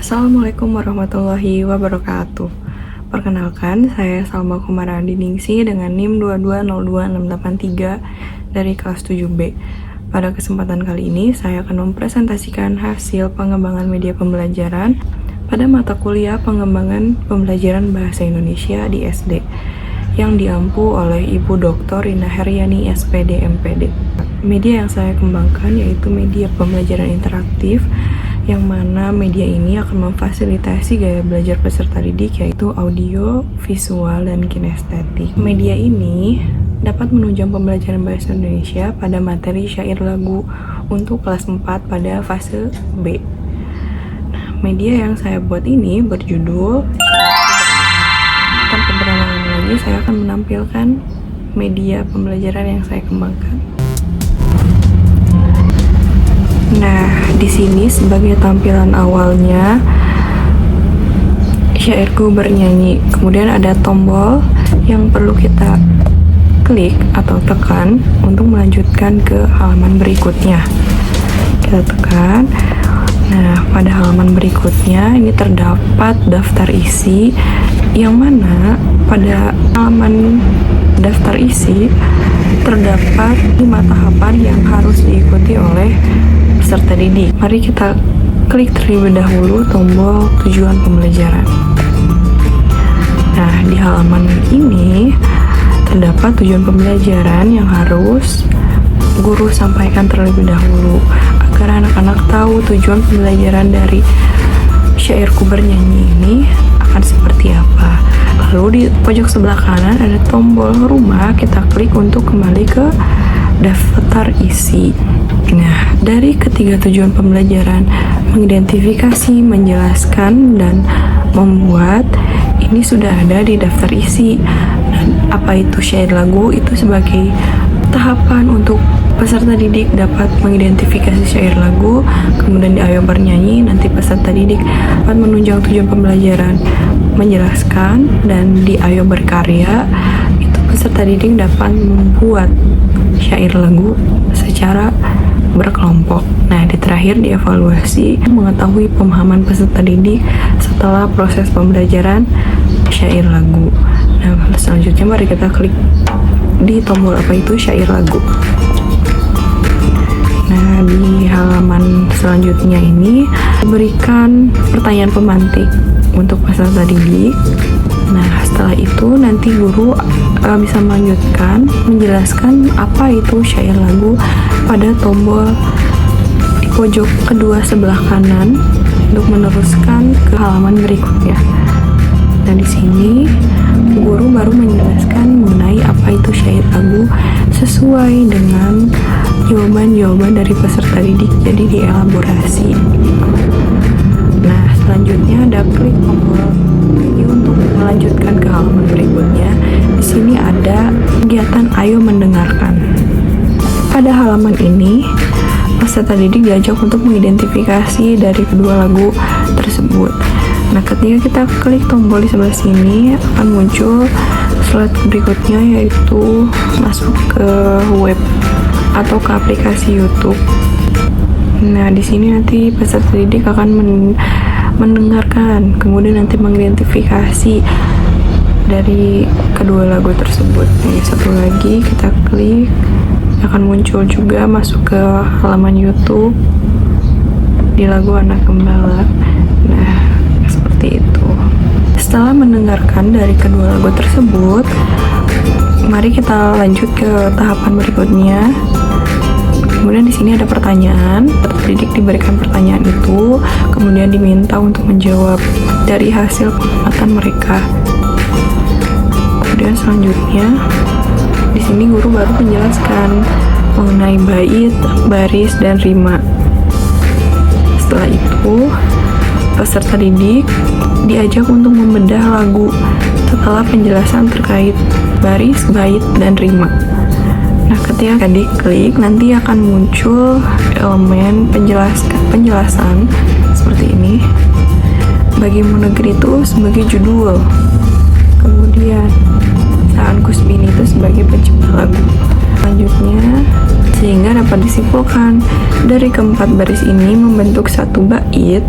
Assalamualaikum warahmatullahi wabarakatuh. Perkenalkan, saya Salma Komaradiningsi dengan NIM 2202683 dari kelas 7B. Pada kesempatan kali ini, saya akan mempresentasikan hasil pengembangan media pembelajaran pada mata kuliah pengembangan pembelajaran bahasa Indonesia di SD yang diampu oleh Ibu Dr. Rina Heryani, SPD, MPD. Media yang saya kembangkan yaitu media pembelajaran interaktif, yang mana media ini akan memfasilitasi gaya belajar peserta didik yaitu audio, visual, dan kinestetik. Media ini dapat menunjang pembelajaran bahasa Indonesia pada materi syair lagu untuk kelas 4 pada fase B. Media yang saya buat ini berjudul, tanpa berlama-lama lagi saya akan menampilkan media pembelajaran yang saya kembangkan. Nah, di sini sebagai tampilan awalnya syairku bernyanyi. Kemudian ada tombol yang perlu kita klik atau tekan untuk melanjutkan ke halaman berikutnya. Kita tekan. Nah, pada halaman berikutnya ini terdapat daftar isi, yang mana pada halaman daftar isi terdapat 5 tahapan yang harus diikuti oleh peserta didik. Mari kita klik terlebih dahulu tombol tujuan pembelajaran. Nah, di halaman ini terdapat tujuan pembelajaran yang harus guru sampaikan terlebih dahulu agar anak-anak tahu tujuan pembelajaran dari syairku bernyanyi ini akan seperti apa. Lalu di pojok sebelah kanan ada tombol rumah, kita klik untuk kembali ke daftar isi. Nah, dari ketiga tujuan pembelajaran, mengidentifikasi, menjelaskan, dan membuat, ini sudah ada di daftar isi. Dan apa itu syair lagu? Itu sebagai tahapan untuk peserta didik dapat mengidentifikasi syair lagu, kemudian di ayo bernyanyi, nanti peserta didik dapat menunjang tujuan pembelajaran, menjelaskan, dan di ayo berkarya, itu peserta didik dapat membuat syair lagu secara berkelompok. Nah, di terakhir dievaluasi, mengetahui pemahaman peserta didik setelah proses pembelajaran syair lagu. Nah, selanjutnya mari kita klik di tombol apa itu syair lagu. Nah, di halaman selanjutnya ini diberikan pertanyaan pemantik untuk peserta didik. Nah, setelah itu nanti guru bisa melanjutkan menjelaskan apa itu syair lagu pada tombol di pojok kedua sebelah kanan untuk meneruskan ke halaman berikutnya. Nah, di sini guru baru menjelaskan mengenai apa itu syair lagu sesuai dengan jawaban-jawaban dari peserta didik, jadi dielaborasi. Nah, selanjutnya ada klik tombol ini untuk melanjutkan ke halaman berikutnya. Di sini ada kegiatan ayo mendengarkan. Pada halaman ini, peserta didik diajak untuk mengidentifikasi dari kedua lagu tersebut. Nah, ketika kita klik tombol di sebelah sini akan muncul slide berikutnya, yaitu masuk ke web atau ke aplikasi YouTube. Nah, di sini nanti peserta didik akan mendengarkan, kemudian nanti mengidentifikasi dari kedua lagu tersebut. Nih, satu lagi kita klik, akan muncul juga masuk ke halaman YouTube di lagu Anak Gembala. Nah, seperti itu. Setelah mendengarkan dari kedua lagu tersebut, mari kita lanjut ke tahapan berikutnya. Kemudian di sini ada pertanyaan, peserta didik diberikan pertanyaan itu, kemudian diminta untuk menjawab dari hasil pengamatan mereka. Kemudian selanjutnya di sini guru baru menjelaskan mengenai bait, baris, dan rima. Setelah itu peserta didik diajak untuk membedah lagu setelah penjelasan terkait baris, bait, dan rima. Nah, ketika diklik nanti akan muncul elemen penjelasan seperti ini. Bagimu negeri itu sebagai judul, kemudian Saan Kusbini itu sebagai pencipta lagu. Selanjutnya, sehingga dapat disimpulkan dari keempat baris ini membentuk satu bait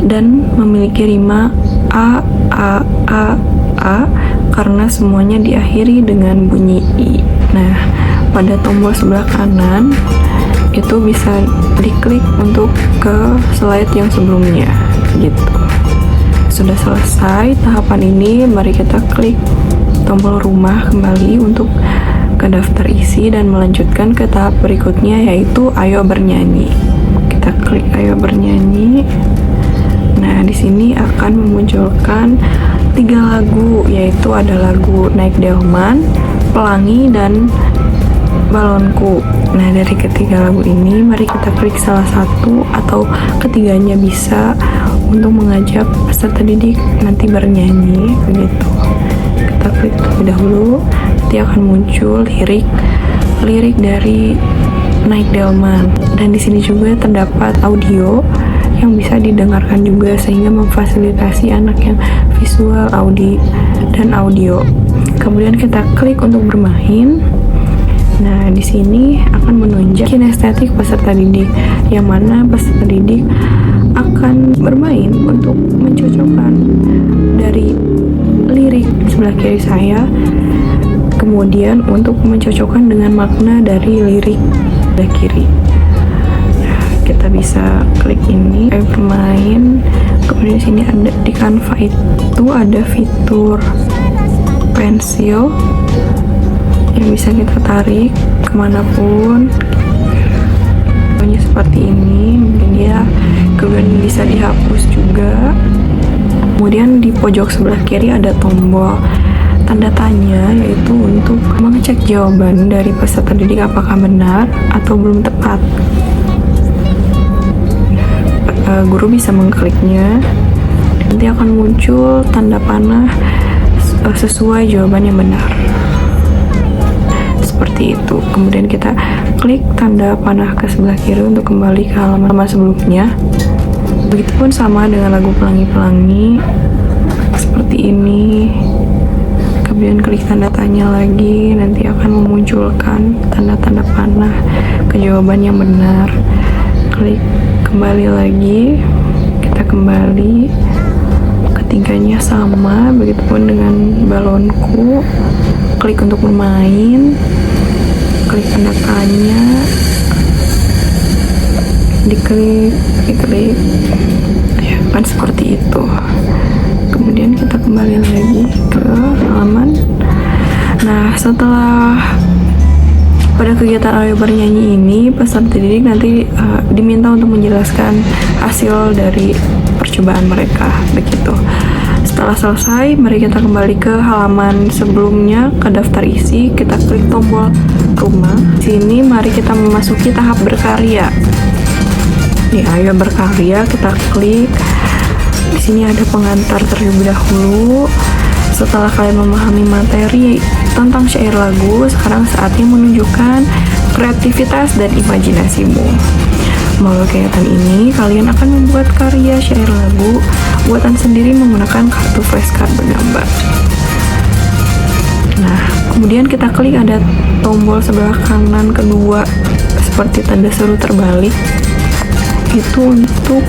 dan memiliki rima A, A, A, A karena semuanya diakhiri dengan bunyi I. Nah, pada tombol sebelah kanan itu bisa diklik untuk ke slide yang sebelumnya gitu. Sudah selesai tahapan ini, mari kita klik tombol rumah kembali untuk ke daftar isi dan melanjutkan ke tahap berikutnya, yaitu ayo bernyanyi. Kita klik ayo bernyanyi. Nah, di sini akan memunculkan 3 lagu, yaitu ada lagu Naik Delman, Pelangi, dan Balonku. Nah, dari ketiga lagu ini mari kita klik salah satu atau ketiganya bisa untuk mengajak peserta didik nanti bernyanyi begitu. Kita klik terlebih dahulu, nanti akan muncul lirik dari Naik Delman, dan di sini juga terdapat audio yang bisa didengarkan juga sehingga memfasilitasi anak yang visual, dan audio. Kemudian kita klik untuk bermain. Nah, di sini akan menunjuk kinestetik peserta didik, yang mana peserta didik akan bermain untuk mencocokkan dari lirik sebelah kiri saya, kemudian untuk mencocokkan dengan makna dari lirik sebelah kiri. Nah, kita bisa klik ini, bermain. Kemudian di sini ada di Canva itu ada fitur pensil yang bisa kita tarik kemanapun. Contohnya seperti ini, mungkin dia kemudian bisa dihapus juga. Kemudian di pojok sebelah kiri ada tombol tanda tanya, yaitu untuk mengecek jawaban dari peserta didik apakah benar atau belum tepat. Guru bisa mengkliknya, nanti akan muncul tanda panah sesuai jawaban yang benar. Seperti itu. Kemudian kita klik tanda panah ke sebelah kiri untuk kembali ke halaman sebelumnya. Begitupun sama dengan lagu Pelangi-Pelangi seperti ini. Kemudian klik tanda tanya lagi, nanti akan memunculkan tanda-tanda panah ke jawaban yang benar. Klik kembali lagi, kita kembali. Ketiganya sama, begitupun dengan balonku. Klik untuk bermain, klik tanda tanya, diklik, ya kan seperti itu. Kemudian kita kembali lagi ke halaman. Nah, setelah pada kegiatan ayo bernyanyi ini, peserta didik nanti diminta untuk menjelaskan hasil dari percobaan mereka begitu. Setelah selesai, mari kita kembali ke halaman sebelumnya, ke daftar isi. Kita klik tombol rumah. Sini mari kita memasuki tahap berkarya. Di ayo berkarya kita klik. Di sini ada pengantar terlebih dahulu. Setelah kalian memahami materi tentang syair lagu, sekarang saatnya menunjukkan kreativitas dan imajinasimu. Melalui kegiatan ini, kalian akan membuat karya syair lagu buatan sendiri menggunakan kartu flashcard bergambar. Nah, kemudian kita klik ada tombol sebelah kanan kedua seperti tanda seru terbalik. Itu untuk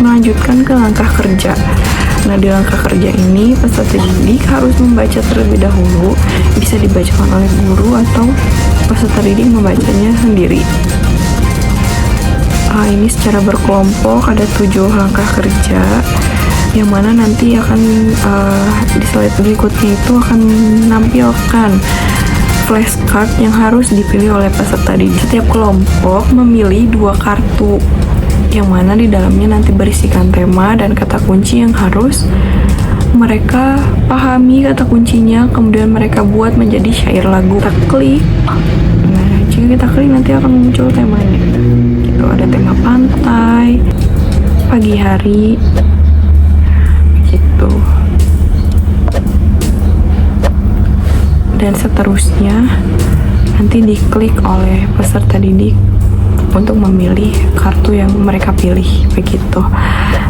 melanjutkan ke langkah kerja. Nah, di langkah kerja ini, peserta didik harus membaca terlebih dahulu. Bisa dibacakan oleh guru atau peserta didik membacanya sendiri. Ini secara berkelompok ada 7 langkah kerja, yang mana nanti akan di slide berikutnya itu akan menampilkan flashcard yang harus dipilih oleh peserta didik. Setiap kelompok memilih 2 kartu, yang mana di dalamnya nanti berisikan tema dan kata kunci yang harus mereka pahami kata kuncinya, kemudian mereka buat menjadi syair lagu. Kita klik. Nah, jika kita klik nanti akan muncul temanya. Itu ada tema pantai, pagi hari, gitu. Dan seterusnya nanti diklik oleh peserta didik untuk memilih kartu yang mereka pilih begitu.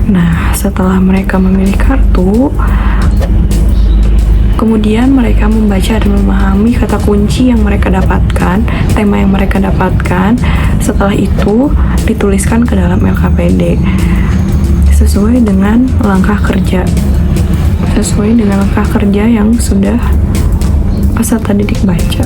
Nah, setelah mereka memilih kartu, kemudian mereka membaca dan memahami kata kunci yang mereka dapatkan, tema yang mereka dapatkan. Setelah itu dituliskan ke dalam LKPD. sesuai dengan langkah kerja yang sudah peserta didik baca.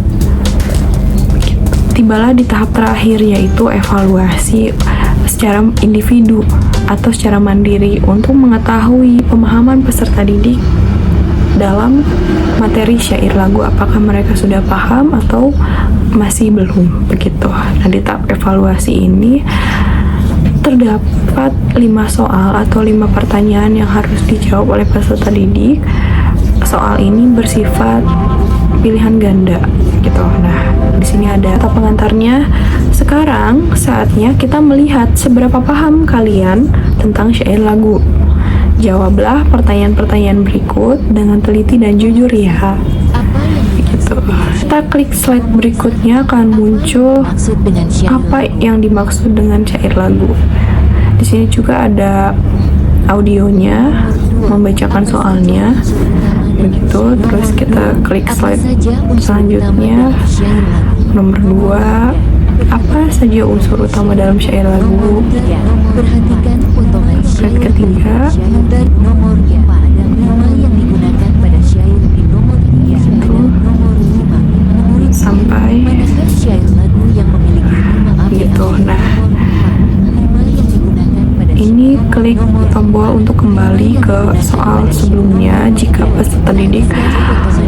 Tibalah di tahap terakhir, yaitu evaluasi secara individu atau secara mandiri untuk mengetahui pemahaman peserta didik dalam materi syair lagu, apakah mereka sudah paham atau masih belum, begitu. Nah, di tahap evaluasi ini terdapat 5 soal atau 5 pertanyaan yang harus dijawab oleh peserta didik. Soal ini bersifat pilihan ganda, gitu. Nah, di sini ada kata pengantarnya. Sekarang saatnya kita melihat seberapa paham kalian tentang syair lagu. Jawablah pertanyaan-pertanyaan berikut dengan teliti dan jujur ya. Begitu. Kita klik slide berikutnya akan muncul apa yang dimaksud dengan syair lagu. Di sini juga ada audionya, membacakan soalnya. Begitu. Terus kita klik slide selanjutnya. Nomor 2, apa saja unsur utama dalam syair lagu? Slide ketiga, sampai gitu. Nah, ini klik tombol untuk kembali ke soal sebelumnya jika peserta didik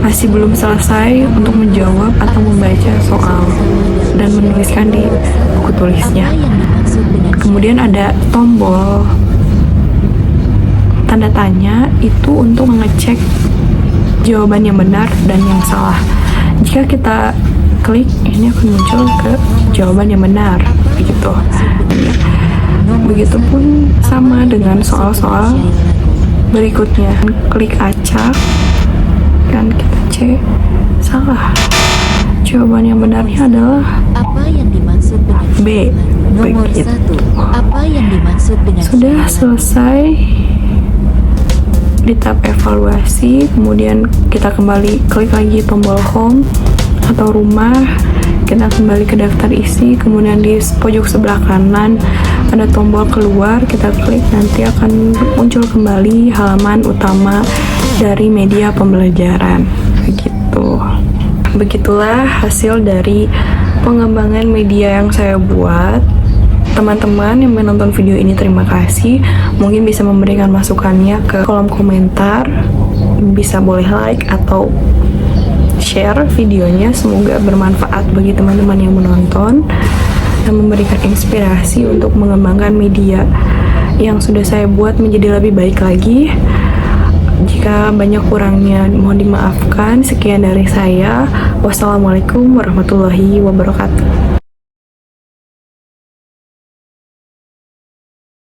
masih belum selesai untuk menjawab atau membaca soal dan menuliskan di buku tulisnya. Kemudian ada tombol tanda tanya, itu untuk mengecek jawaban yang benar dan yang salah. Jika kita klik, ini akan muncul ke jawaban yang benar, begitu. Begitupun sama dengan soal-soal berikutnya. Klik acak dan kita cek salah. Jawaban yang benarnya adalah B. Begitu. Sudah selesai di tahap evaluasi, kemudian kita kembali klik lagi tombol home atau rumah, kita kembali ke daftar isi, kemudian di pojok sebelah kanan ada tombol keluar, kita klik, nanti akan muncul kembali halaman utama dari media pembelajaran. Begitu. Begitulah hasil dari pengembangan media yang saya buat. Teman-teman yang menonton video ini, terima kasih. Mungkin bisa memberikan masukannya ke kolom komentar, bisa boleh like atau share videonya. Semoga bermanfaat bagi teman-teman yang menonton dan memberikan inspirasi untuk mengembangkan media yang sudah saya buat menjadi lebih baik lagi. Jika banyak kurangnya mohon dimaafkan. Sekian dari saya. Wassalamualaikum warahmatullahi wabarakatuh.